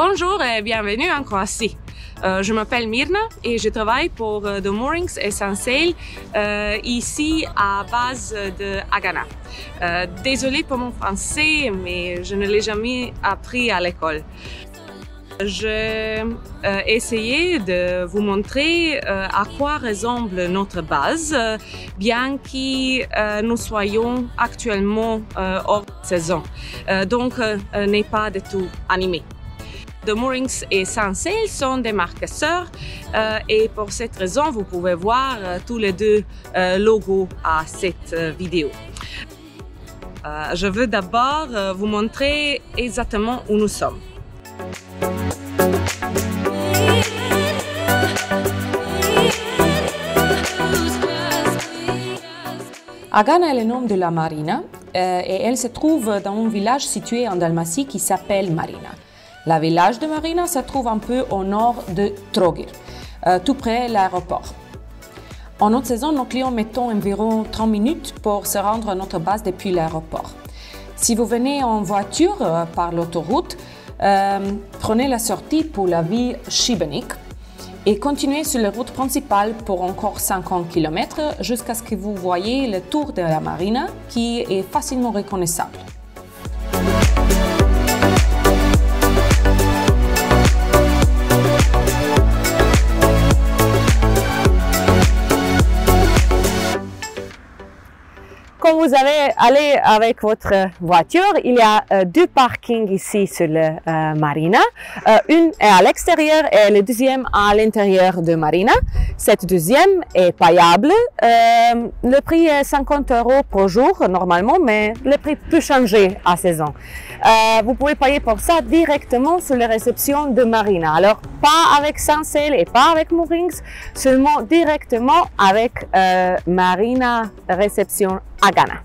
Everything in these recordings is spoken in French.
Bonjour et bienvenue en Croatie. Je m'appelle Mirna et je travaille pour The Moorings et Sunsail ici à base de Agana. Désolée pour mon français, mais je ne l'ai jamais appris à l'école. J'ai essayé de vous montrer à quoi ressemble notre base, bien que nous soyons actuellement hors saison, donc n'est pas du tout animé. The Moorings et Sunsail sont des marques sœurs et pour cette raison, vous pouvez voir tous les deux logos à cette vidéo. Je veux d'abord vous montrer exactement où nous sommes. Agana est le nom de la marina et elle se trouve dans un village situé en Dalmatie qui s'appelle Marina. Le village de Marina se trouve un peu au nord de Trogir, tout près de l'aéroport. En haute saison, nos clients mettent environ 30 minutes pour se rendre à notre base depuis l'aéroport. Si vous venez en voiture par l'autoroute, prenez la sortie pour la ville Šibenik et continuez sur la route principale pour encore 50 km jusqu'à ce que vous voyez le tour de la marina qui est facilement reconnaissable. Quand vous allez avec votre voiture, il y a deux parkings ici sur la marina. Une est à l'extérieur et le deuxième à l'intérieur de marina. Cette deuxième est payable. Le prix est 50 € par jour normalement, mais le prix peut changer à saison. Vous pouvez payer pour ça directement sur la réception de marina. Alors, pas avec Sunsail et pas avec Moorings, seulement directement avec Marina réception Agana.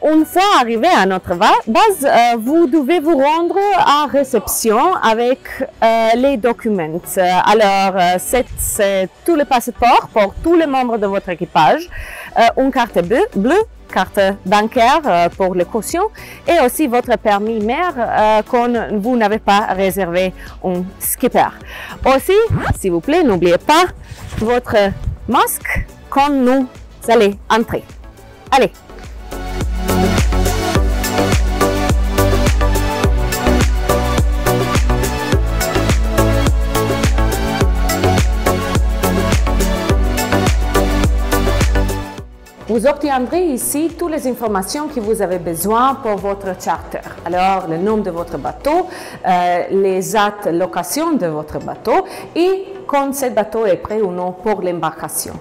Une fois arrivé à notre base, vous devez vous rendre à réception avec les documents. Alors, c'est tout le passeport pour tous les membres de votre équipage, une carte bleue, carte bancaire pour les cautions et aussi votre permis mer quand vous n'avez pas réservé un skipper. Aussi, s'il vous plaît, n'oubliez pas votre masque quand nous allons entrer. Allez! Vous obtiendrez ici toutes les informations que vous avez besoin pour votre charter. Alors, le nom de votre bateau, les dates de location de votre bateau et quand ce bateau est prêt ou non pour l'embarcation.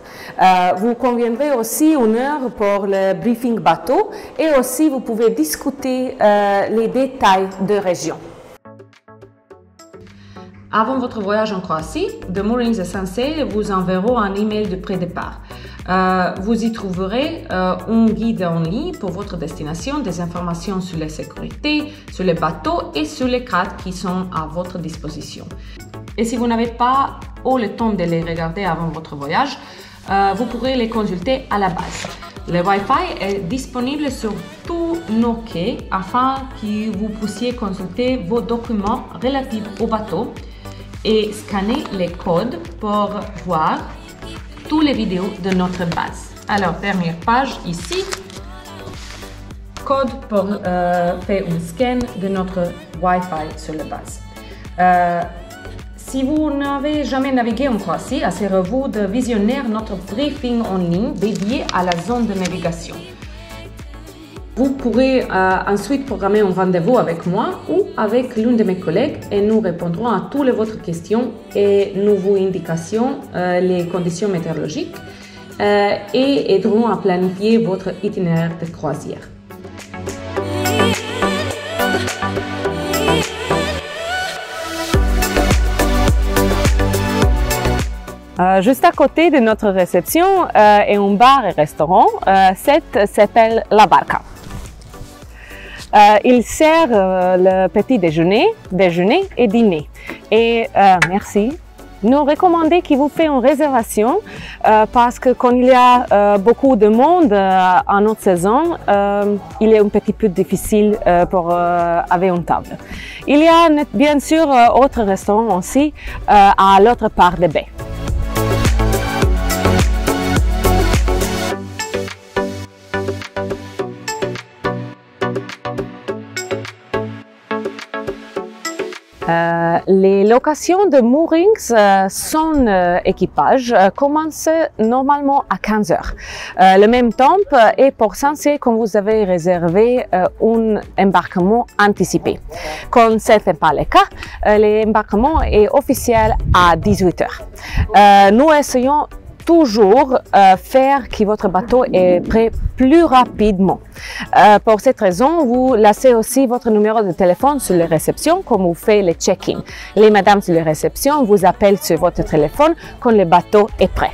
Vous conviendrez aussi une heure pour le briefing bateau et aussi vous pouvez discuter les détails de région. Avant votre voyage en Croatie, The Moorings et Sunsail vous enverront un email de pré-départ. Vous y trouverez un guide en ligne pour votre destination, des informations sur la sécurité, sur les bateaux et sur les cartes qui sont à votre disposition. Et si vous n'avez pas le temps de les regarder avant votre voyage, vous pourrez les consulter à la base. Le Wi-Fi est disponible sur tous nos quais afin que vous puissiez consulter vos documents relatifs au bateau et scanner les codes pour voir toutes les vidéos de notre base. Alors, dernière page ici, code pour faire un scan de notre Wi-Fi sur la base. Si vous n'avez jamais navigué en Croatie, assurez-vous de visionner notre briefing en ligne dédié à la zone de navigation. Vous pourrez ensuite programmer un rendez-vous avec moi ou avec l'une de mes collègues et nous répondrons à toutes votre questions et nous vous indiquons les conditions météorologiques et aiderons à planifier votre itinéraire de croisière. Juste à côté de notre réception est un bar et restaurant. Cet s'appelle La Barca. Il sert le petit déjeuner et dîner. Et merci. Nous recommandons qu'il vous fait une réservation parce que quand il y a beaucoup de monde en notre saison, il est un petit peu difficile pour avoir une table. Il y a bien sûr autres restaurants aussi à l'autre part des baies. Les locations de moorings sans équipage commencent normalement à 15 heures. Le même temps est pour Saint-Céline quand vous avez réservé un embarquement anticipé. Quand ce n'est pas le cas, l'embarquement est officiel à 18 heures. Nous essayons toujours faire que votre bateau est prêt plus rapidement. Pour cette raison, vous laissez aussi votre numéro de téléphone sur la réception quand vous faites le check-in. Les madames sur la réception vous appellent sur votre téléphone quand le bateau est prêt.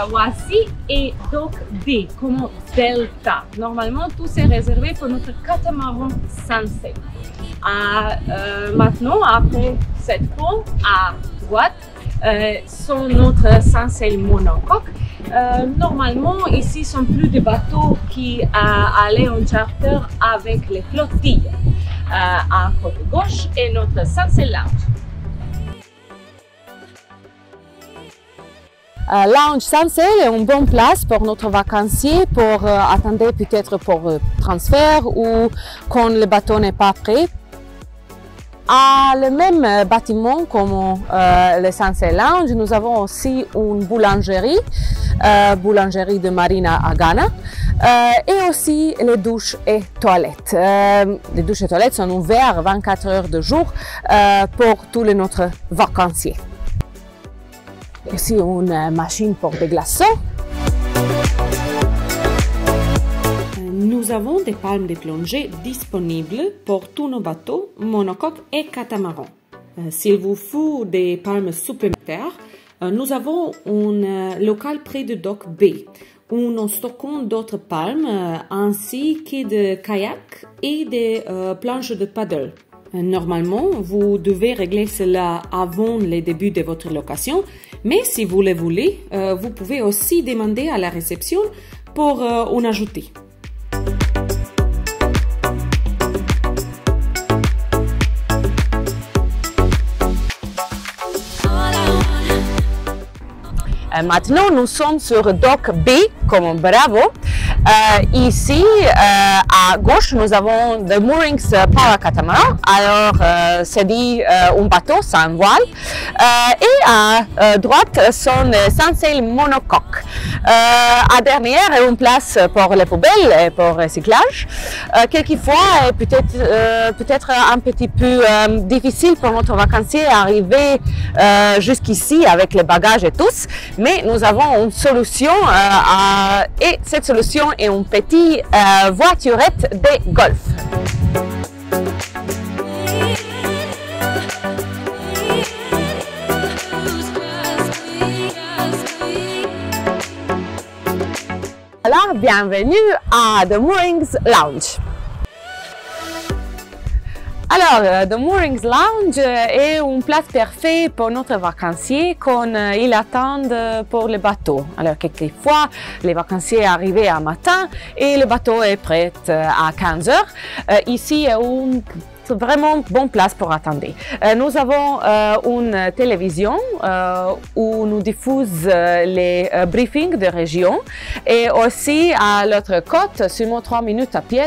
Voici et dock D comme Delta. Normalement, tout c'est réservé pour notre catamaran Saint-Céline. Maintenant, après cette pont à droite, sont notre Saint-Céline monocoque. Normalement, ici sont plus de bateaux qui allaient en charter avec les flottilles. À côté gauche est notre Saint-Céline Lounge. Lounge Saint-Céline est une bonne place pour notre vacancier pour attendre peut-être pour transfert ou quand le bateau n'est pas prêt. À le même bâtiment comme le Saint-Céline Lounge, nous avons aussi une boulangerie, boulangerie de Marina à Ghana, et aussi les douches et toilettes. Les douches et toilettes sont ouvertes 24 heures de jour pour tous les notre vacanciers. Aussi une machine pour des glaçons. Nous avons des palmes de plongée disponibles pour tous nos bateaux, monocoques et catamarans. S'il vous faut des palmes supplémentaires, nous avons un local près de dock B où nous stockons d'autres palmes ainsi que des kayaks et des planches de paddle. Normalement, vous devez régler cela avant le début de votre location, mais si vous le voulez, vous pouvez aussi demander à la réception pour en ajouter. Maintenant, nous sommes sur dock B comme Bravo. Ici, à gauche, nous avons The Moorings Power Catamaran. Alors, c'est dit un bateau sans voile. Et à droite sont les Saint-Céline monocoques. À dernière, une place pour les poubelles et pour le recyclage. Quelquefois, peut-être un petit peu difficile pour notre vacancier d'arriver jusqu'ici avec les bagages et tous. Mais nous avons une solution et cette solution est une petite voiturette de golf. Alors, bienvenue à The Moorings Lounge. Alors, The Moorings Lounge est une place parfaite pour notre vacancier quand il attend pour le bateau. Alors, quelquefois, les vacanciers arrivent à matin et le bateau est prêt à 15 heures. Ici, il y a une vraiment bonne place pour attendre. Nous avons une télévision où nous diffusons les briefings de région et aussi à l'autre côté, seulement 3 minutes à pied,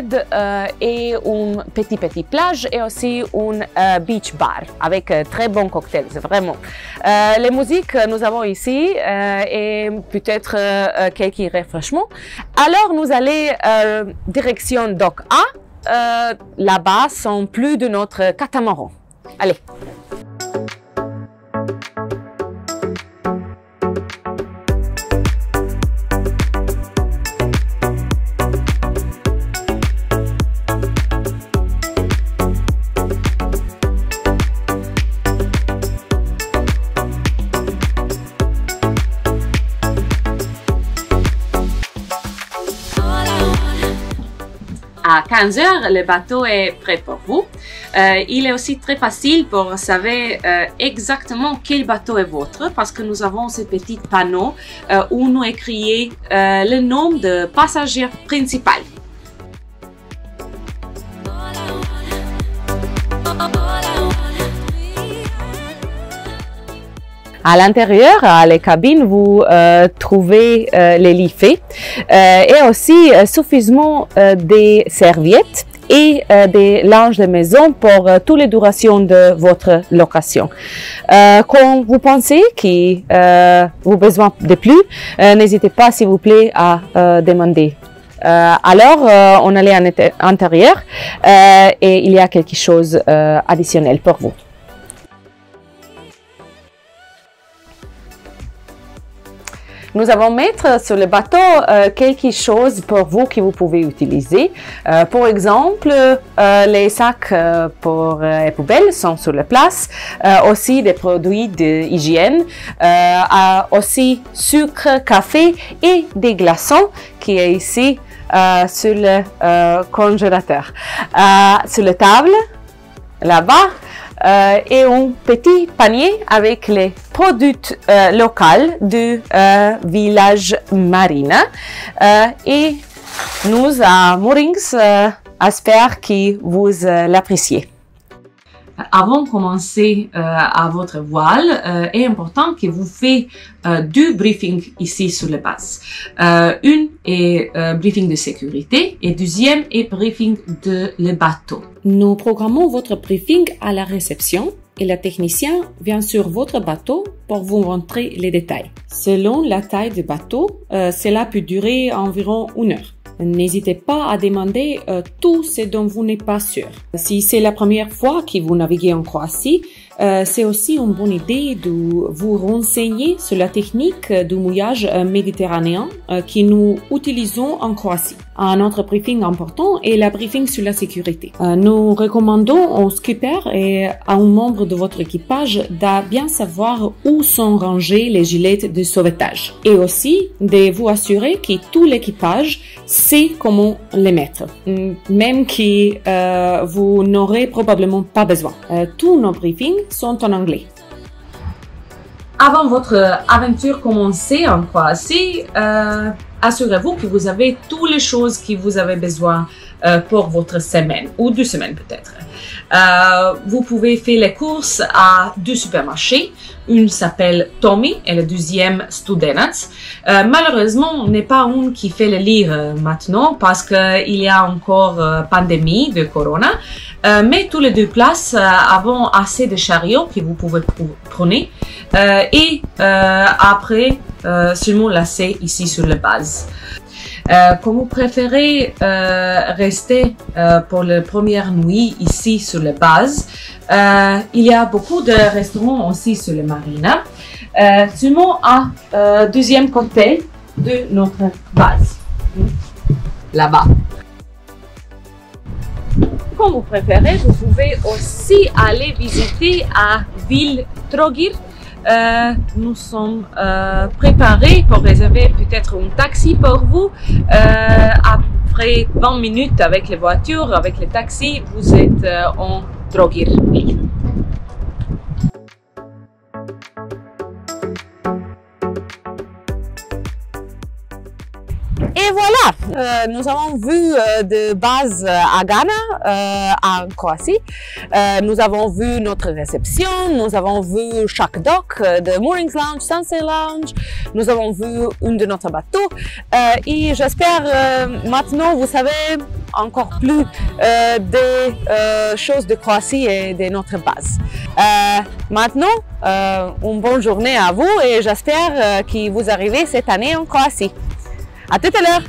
et une petite plage et aussi un beach bar avec très bons cocktails, vraiment. Les musiques nous avons ici et peut-être quelques rafraîchissements. Alors nous allons direction Dock A. Là-bas sont plus de notre catamaran. Allez. À 15 heures, le bateau est prêt pour vous. Il est aussi très facile pour savoir exactement quel bateau est votre parce que nous avons ce petit panneau où nous écrivons le nom de passager principal. À l'intérieur, à les cabines, vous trouvez les lits faits et aussi suffisamment des serviettes et des linges de maison pour toutes les durations de votre location. Quand vous pensez que vous avez besoin de plus, n'hésitez pas s'il vous plaît à demander. Alors, on allait à l'intérieur et il y a quelque chose additionnel pour vous. Nous allons mettre sur le bateau quelque chose pour vous que vous pouvez utiliser. Par exemple, les sacs pour les poubelles sont sur la place. Aussi des produits d'hygiène. Aussi sucre, café et des glaçons qui est ici sur le congélateur. Sur la table, là-bas, et un petit panier avec les produits locaux du village Marina. Et nous, à Moorings, espérons que vous l'appréciez. Avant de commencer à votre voile, est important que vous fassiez deux briefings ici sur la base. Une est briefing de sécurité et deuxième est briefing de le bateau. Nous programmons votre briefing à la réception et le technicien vient sur votre bateau pour vous montrer les détails. Selon la taille du bateau, cela peut durer environ 1 heure. N'hésitez pas à demander tout ce dont vous n'êtes pas sûr. Si c'est la première fois que vous naviguez en Croatie, c'est aussi une bonne idée de vous renseigner sur la technique du mouillage méditerranéen que nous utilisons en Croatie. Un autre briefing important est le briefing sur la sécurité. Nous recommandons au skipper et à un membre de votre équipage de bien savoir où sont rangés les gilets de sauvetage et aussi de vous assurer que tout l'équipage sait comment les mettre, même que vous n'aurez probablement pas besoin. Tous nos briefings sont en anglais. Avant votre aventure commencer en Croatie, assurez-vous que vous avez toutes les choses que vous avez besoin pour votre semaine ou 2 semaines peut-être. Vous pouvez faire les courses à 2 supermarchés. Une s'appelle Tommy et le deuxième Studenac. Malheureusement, on n'est pas une qui fait le lire maintenant parce qu'il y a encore pandémie de corona. Mais tous les 2 places avons assez de chariots que vous pouvez prendre et après seulement laisser ici sur la base. Comme vous préférez rester pour la première nuit ici sur la base, il y a beaucoup de restaurants aussi sur le Marina, seulement à deuxième côté de notre base, là-bas. Comme vous préférez, vous pouvez aussi aller visiter à Ville Trogir. Nous sommes préparés pour réserver peut-être un taxi pour vous. Après 20 minutes avec les voitures, avec les taxis, vous êtes en Trogir. Et voilà, nous avons vu de base Agana en Croatie. Nous avons vu notre réception, nous avons vu chaque dock de Moorings Lounge, Sunsail Lounge, nous avons vu une de notre bateaux et j'espère maintenant vous savez encore plus des choses de Croatie et de notre base. Maintenant, une bonne journée à vous et j'espère que vous arrivez cette année en Croatie. À tout à l'heure!